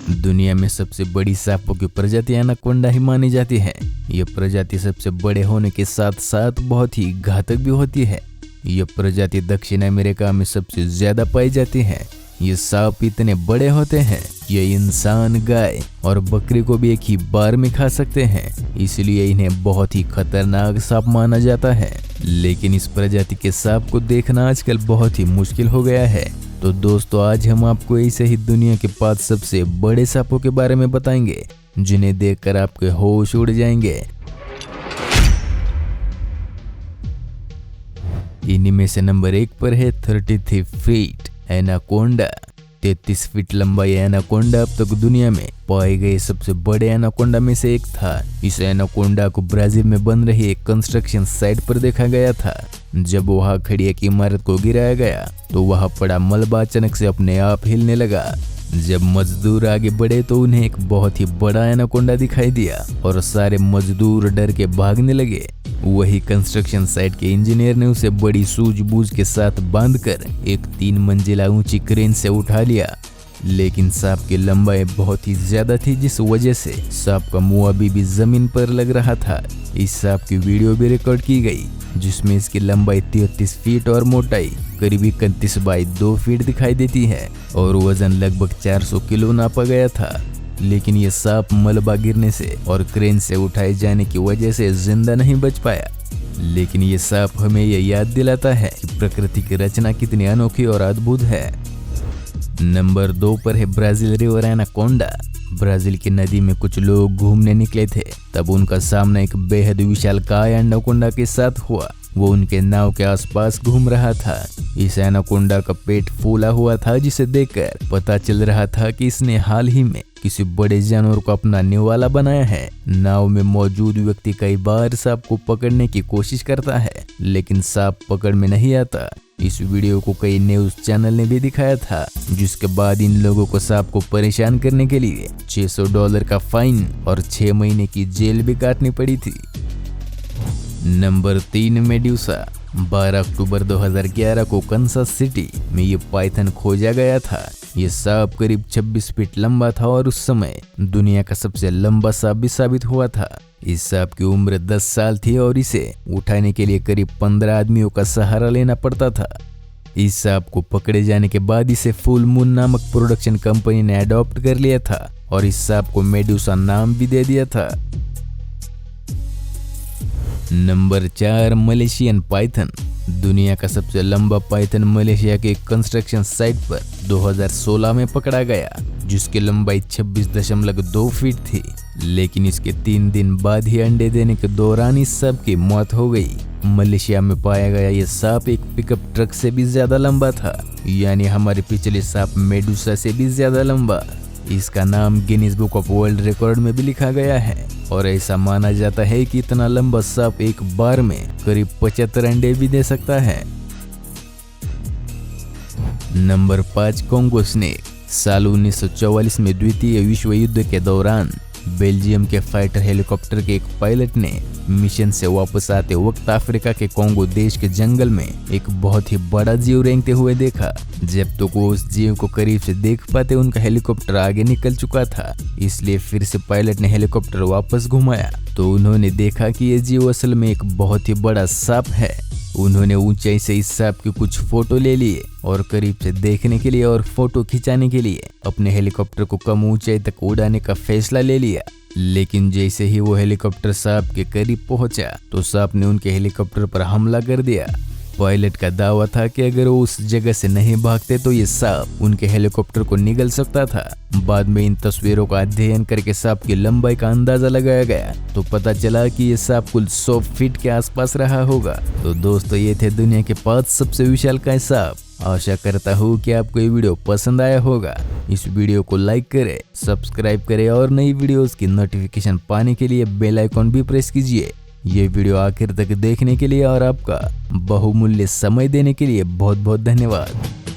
दुनिया में सबसे बड़ी सांपों की प्रजाति एनाकोंडा ही मानी जाती है। ये प्रजाति सबसे बड़े होने के साथ साथ बहुत ही घातक भी होती है। ये प्रजाति दक्षिण अमेरिका में सबसे ज्यादा पाई जाती है। ये सांप इतने बड़े होते हैं ये इंसान, गाय और बकरी को भी एक ही बार में खा सकते हैं, इसलिए इन्हें बहुत ही खतरनाक सांप माना जाता है। लेकिन इस प्रजाति के सांप को देखना आजकल बहुत ही मुश्किल हो गया है। तो दोस्तों, आज हम आपको ऐसे ही दुनिया के 5 सबसे बड़े सांपों के बारे में बताएंगे जिन्हें देखकर आपके होश उड़ जाएंगे। इन्हीं में से नंबर 1 पर है 33 फीट एनाकोंडा। 33 फीट लंबा यह एनाकोंडा अब तक दुनिया में पाए गए सबसे बड़े एनाकोंडा में से एक था। इस एनाकोंडा को ब्राजील में बन रही एक कंस्ट्रक्शन साइट पर देखा गया था। जब वहां खड़ी एक इमारत को गिराया गया तो वहां पड़ा मलबा अचानक से अपने आप हिलने लगा। जब मजदूर आगे बढ़े तो उन्हें एक बहुत ही बड़ा एनाकोंडा दिखाई दिया और सारे मजदूर डर के भागने लगे। वही कंस्ट्रक्शन साइट के इंजीनियर ने उसे बड़ी सूझबूझ के साथ बांधकर एक 3 मंजिला ऊंची क्रेन से उठा लिया। लेकिन सांप की लंबाई बहुत ही ज्यादा थी, जिस वजह से सांप का मुंह अभी भी जमीन पर लग रहा था। इस सांप की वीडियो भी रिकॉर्ड की गई जिसमें इसकी लंबाई 33 फीट और मोटाई करीब 31 बाई 2 फीट दिखाई देती है और वजन लगभग 400 किलो नापा गया था। लेकिन ये सांप मलबा गिरने से और क्रेन से उठाए जाने की वजह से जिंदा नहीं बच पाया। लेकिन ये सांप हमें ये याद दिलाता है कि प्रकृति की रचना कितनी अनोखी और अद्भुत है। नंबर 2 पर है ब्राजील रिवर एनाकोंडा। ब्राजील की नदी में कुछ लोग घूमने निकले थे, तब उनका सामना एक बेहद विशालकाय एनाकोंडा के साथ हुआ। वो उनके नाव के आसपास घूम रहा था। इस एनाकोंडा का पेट फूला हुआ था, जिसे देखकर पता चल रहा था कि इसने हाल ही में किसी बड़े जानवर को अपना निवाला बनाया है। नाव में मौजूद व्यक्ति कई बार सांप को पकड़ने की कोशिश करता है, लेकिन सांप पकड़ में नहीं आता। इस वीडियो को कई न्यूज चैनल ने भी दिखाया था, जिसके बाद इन लोगों को सांप को परेशान करने के लिए $600 का फाइन और 6 महीने की जेल भी काटनी पड़ी थी। Number 3 medusa. 12 अक्टूबर 2011 को कंसास सिटी में ये पाइथन खोजा गया था। ये सांप करीब 26 फीट लंबा था और उस समय दुनिया का सबसे लंबा सांप भी साबित हुआ था। इस सांप की उम्र 10 साल थी और इसे उठाने के लिए करीब 15 आदमियों का सहारा लेना पड़ता था। इस सांप को पकड़े जाने के बाद इसे फुल मून नामक प्रोडक्शन कंपनी ने अडॉप्ट कर लिया था और इस सांप को मेड्यूसा नाम भी दे दिया था। Number 4 Malaysian Python. दुनिया का सबसे लंबा पाइथन मलेशिया के एक कंस्ट्रक्शन साइट पर 2016 में पकड़ा गया, जिसकी लंबाई 26.2 फीट थी। लेकिन इसके 3 दिन बाद ही अंडे देने के दौरान इस सांप की मौत हो गई। मलेशिया में पाया गया ये सांप एक पिकअप ट्रक से भी ज्यादा लंबा था, यानी हमारे पिछले सांप मेडुसा से भी ज्यादा लंबा। इसका नाम Guinness book of world record में भी लिखा गया है और ऐसा माना जाता है कि इतना लंबा सांप एक बार में करीब 75 अंडे भी दे सकता है। Number 5 Congo snake. साल 1944 में द्वितीय विश्व युद्ध के दौरान बेल्जियम के फाइटर हेलीकॉप्टर के एक पायलट ने मिशन से वापस आते वक्त अफ्रीका के कोंगो देश के जंगल में एक बहुत ही बड़ा जीव रेंगते हुए देखा। जब तक वो उस जीव को करीब से देख पाते उनका हेलीकॉप्टर आगे निकल चुका था, इसलिए फिर से पायलट ने हेलीकॉप्टर वापस घुमाया तो उन्होंने देखा कि ये जीव असल में एक बहुत ही बड़ा सांप है। उन्होंने ऊंचाई से इस सांप की कुछ फोटो ले लिए और करीब से देखने के लिए और फोटो खिंचाने के लिए अपने हेलीकॉप्टर को कम ऊंचाई तक उड़ाने का फैसला ले लिया। लेकिन जैसे ही वो हेलीकॉप्टर सांप के करीब पहुंचा तो सांप ने उनके हेलीकॉप्टर पर हमला कर दिया। पायलट का दावा था कि अगर वो उस जगह से नहीं भागते तो ये सांप उनके हेलीकॉप्टर को निगल सकता था। बाद में इन तस्वीरों का अध्ययन करके सांप की लंबाई का अंदाजा लगाया गया तो पता चला कि ये सांप कुल 100 फीट के आसपास रहा होगा। तो दोस्तों, ये थे दुनिया के 5 सबसे विशालकाय सांप। आशा करता हूँ कि आपको ये वीडियो पसंद आया होगा। इस वीडियो को लाइक करें, सब्सक्राइब करें और नई वीडियोस की नोटिफिकेशन पाने के लिए बेल आइकॉन भी प्रेस कीजिए। ये वीडियो आखिर तक देखने के लिए और आपका बहुमूल्य समय देने के लिए बहुत बहुत धन्यवाद।